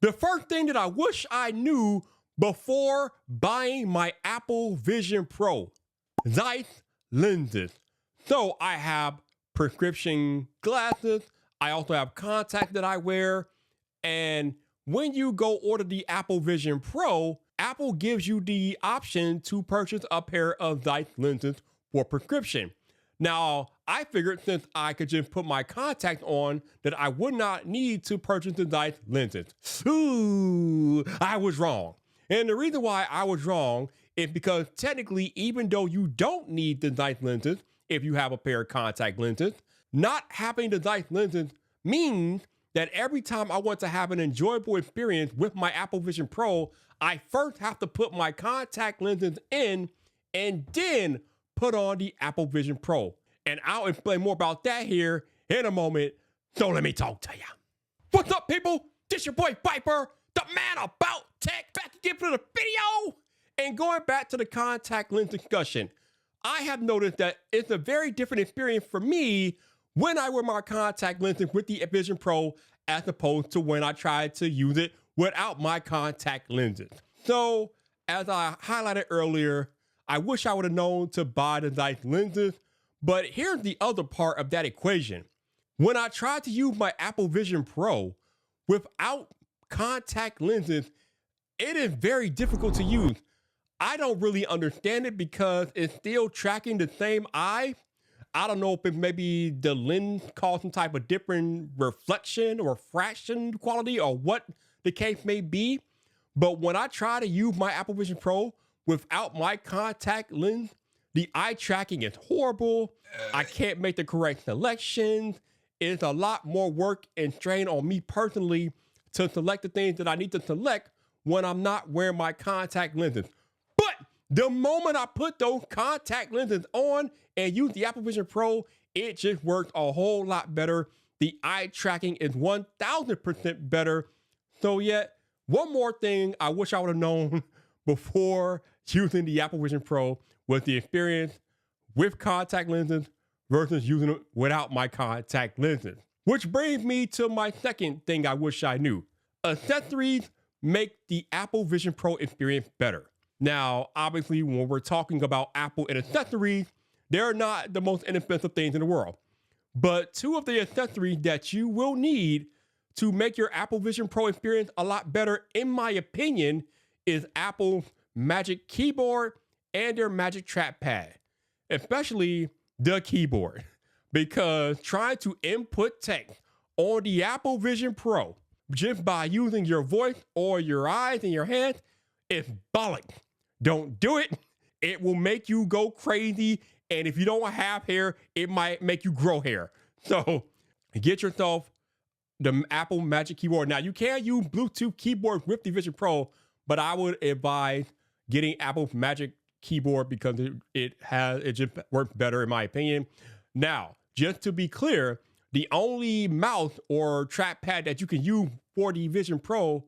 The first thing that I wish I knew before buying my Apple Vision Pro, Zeiss lenses. So I have prescription glasses. I also have contacts that I wear. And when you go order the Apple Vision Pro, Apple gives you the option to purchase a pair of Zeiss lenses for prescription. Now, I figured since I could just put my contact on that I would not need to purchase the Zeiss lenses. Ooh, I was wrong. And the reason why I was wrong is because technically, even though you don't need the Zeiss lenses, if you have a pair of contact lenses, not having the Zeiss lenses means that every time I want to have an enjoyable experience with my Apple Vision Pro, I first have to put my contact lenses in and then put on the Apple Vision Pro. And I'll explain more about that here in a moment. So let me talk to ya. What's up, people? This your boy Viper, the man about tech, back again for the video. And going back to the contact lens discussion, I have noticed that it's a very different experience for me when I wear my contact lenses with the Vision Pro as opposed to when I try to use it without my contact lenses. So, as I highlighted earlier, I wish I would have known to buy the Zeiss lenses, but here's the other part of that equation. When I tried to use my Apple Vision Pro without contact lenses, it is very difficult to use. I don't really understand it because it's still tracking the same eye. I don't know if it maybe the lens caused some type of different reflection or fraction quality or what the case may be. But when I try to use my Apple Vision Pro without my contact lens, the eye tracking is horrible. I can't make the correct selections. It's a lot more work and strain on me personally to select the things that I need to select when I'm not wearing my contact lenses. But the moment I put those contact lenses on and use the Apple Vision Pro, it just works a whole lot better. The eye tracking is 1000% better. So yet, one more thing I wish I would have known before using the Apple Vision Pro was the experience with contact lenses versus using it without my contact lenses. Which brings me to my second thing I wish I knew. Accessories make the Apple Vision Pro experience better. Now, obviously, when we're talking about Apple and accessories, they're not the most inexpensive things in the world. But two of the accessories that you will need to make your Apple Vision Pro experience a lot better, in my opinion, is Apple's Magic Keyboard and their Magic Trackpad, especially the keyboard. Because trying to input text on the Apple Vision Pro just by using your voice or your eyes and your hands is bollock. Don't do it. It will make you go crazy. And if you don't have hair, it might make you grow hair. So get yourself the Apple Magic Keyboard. Now, you can use Bluetooth keyboard with the Vision Pro, but I would advise getting Apple's Magic Keyboard because it just works better in my opinion. Now, just to be clear, the only mouse or trackpad that you can use for the Vision Pro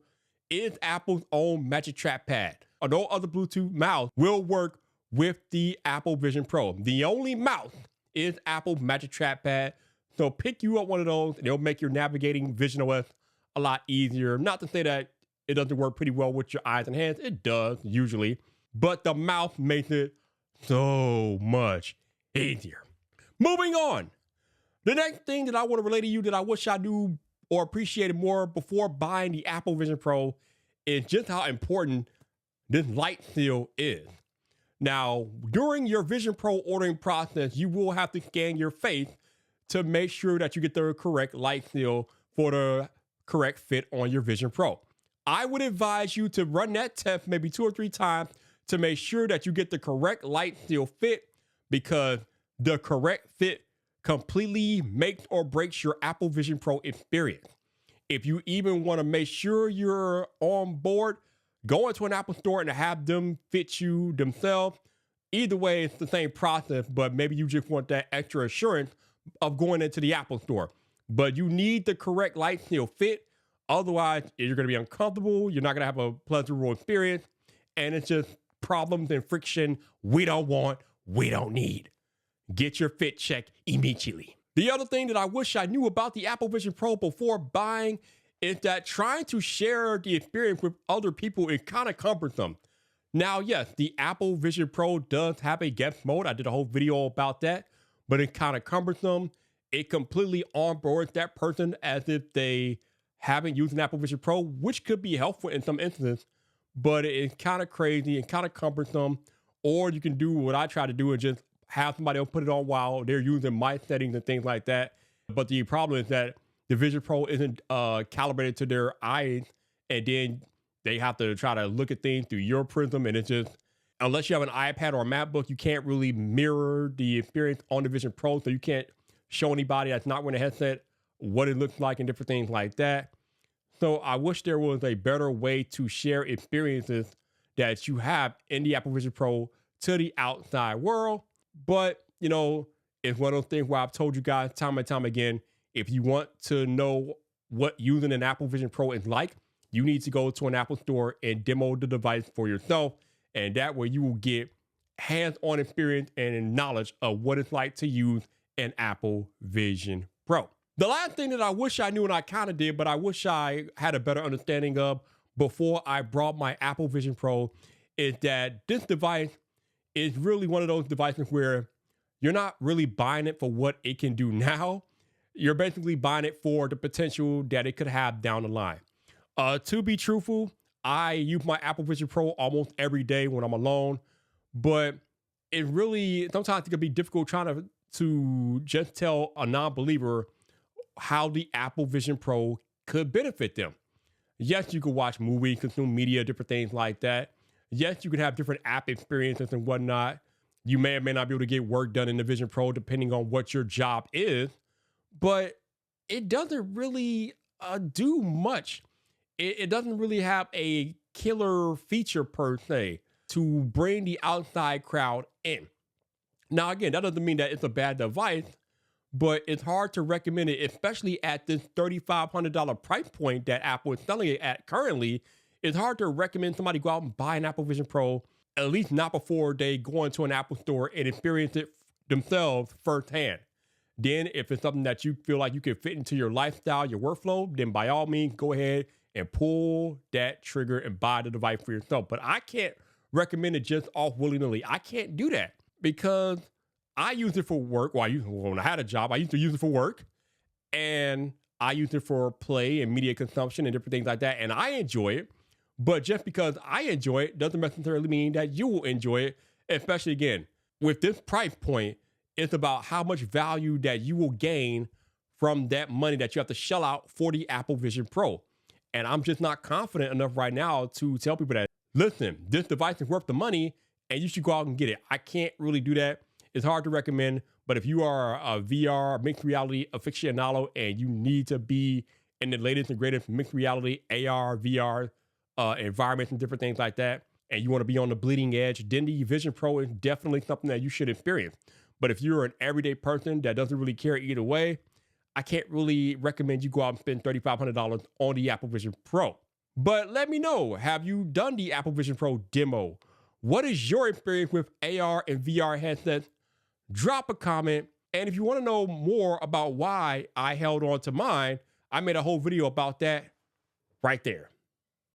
is Apple's own Magic Trackpad. No other Bluetooth mouse will work with the Apple Vision Pro. The only mouse is Apple's Magic Trackpad. So pick you up one of those and it'll make your navigating visionOS a lot easier. Not to say that it doesn't work pretty well with your eyes and hands. It does usually, but the mouse makes it so much easier. Moving on. The next thing that I want to relate to you that I wish I knew or appreciated more before buying the Apple Vision Pro is just how important this light seal is. Now, during your Vision Pro ordering process, you will have to scan your face to make sure that you get the correct light seal for the correct fit on your Vision Pro. I would advise you to run that test maybe 2 or 3 times to make sure that you get the correct light seal fit, because the correct fit completely makes or breaks your Apple Vision Pro experience. If you even want to make sure you're on board, go into an Apple store and have them fit you themselves. Either way, it's the same process, but maybe you just want that extra assurance of going into the Apple store. But you need the correct light seal fit. Otherwise, you're going to be uncomfortable. You're not going to have a pleasurable experience. And it's just problems and friction we don't want, we don't need. Get your fit check immediately. The other thing that I wish I knew about the Apple Vision Pro before buying is that trying to share the experience with other people is kind of cumbersome. Now, yes, the Apple Vision Pro does have a guest mode. I did a whole video about that, but it's kind of cumbersome. It completely onboards that person as if they haven't used an Apple Vision Pro, which could be helpful in some instances, but it's kind of crazy and kind of cumbersome. Or you can do what I try to do and just have somebody else put it on while they're using my settings and things like that. But the problem is that the Vision Pro isn't calibrated to their eyes, and then they have to try to look at things through your prism, and it's just, unless you have an iPad or a MacBook, you can't really mirror the experience on the Vision Pro, so you can't show anybody that's not wearing a headset what it looks like and different things like that. So I wish there was a better way to share experiences that you have in the Apple Vision Pro to the outside world. But, you know, it's one of those things where I've told you guys time and time again, if you want to know what using an Apple Vision Pro is like, you need to go to an Apple store and demo the device for yourself. And that way you will get hands-on experience and knowledge of what it's like to use an Apple Vision Pro. The last thing that I wish I knew, and I kind of did, but I wish I had a better understanding of before I brought my Apple Vision Pro, is that this device is really one of those devices where you're not really buying it for what it can do now. You're basically buying it for the potential that it could have down the line. To be truthful, I use my Apple Vision Pro almost every day when I'm alone, but it really, sometimes it can be difficult trying to just tell a non-believer how the Apple Vision Pro could benefit them. Yes, you can watch movies, consume media, different things like that. Yes, you can have different app experiences and whatnot. You may or may not be able to get work done in the Vision Pro depending on what your job is, but it doesn't really do much. It doesn't really have a killer feature per se to bring the outside crowd in. Now, again, that doesn't mean that it's a bad device, but it's hard to recommend it, especially at this $3,500 price point that Apple is selling it at currently. It's hard to recommend somebody go out and buy an Apple Vision Pro, at least not before they go into an Apple store and experience it themselves firsthand. Then if it's something that you feel like you can fit into your lifestyle, your workflow, then by all means, go ahead and pull that trigger and buy the device for yourself. But I can't recommend it just off willy-nilly. I can't do that because I use it for work. Well, when I had a job, I used to use it for work, and I use it for play and media consumption and different things like that. And I enjoy it. But just because I enjoy it doesn't necessarily mean that you will enjoy it, especially again, with this price point, it's about how much value that you will gain from that money that you have to shell out for the Apple Vision Pro. And I'm just not confident enough right now to tell people that, listen, this device is worth the money and you should go out and get it. I can't really do that. It's hard to recommend, but if you are a VR, mixed reality aficionado, and you need to be in the latest and greatest mixed reality, AR, VR environments and different things like that, and you want to be on the bleeding edge, then the Vision Pro is definitely something that you should experience. But if you're an everyday person that doesn't really care either way, I can't really recommend you go out and spend $3,500 on the Apple Vision Pro. But let me know, have you done the Apple Vision Pro demo? What is your experience with AR and VR headsets? Drop a comment. And if you want to know more about why I held on to mine, I made a whole video about that right there.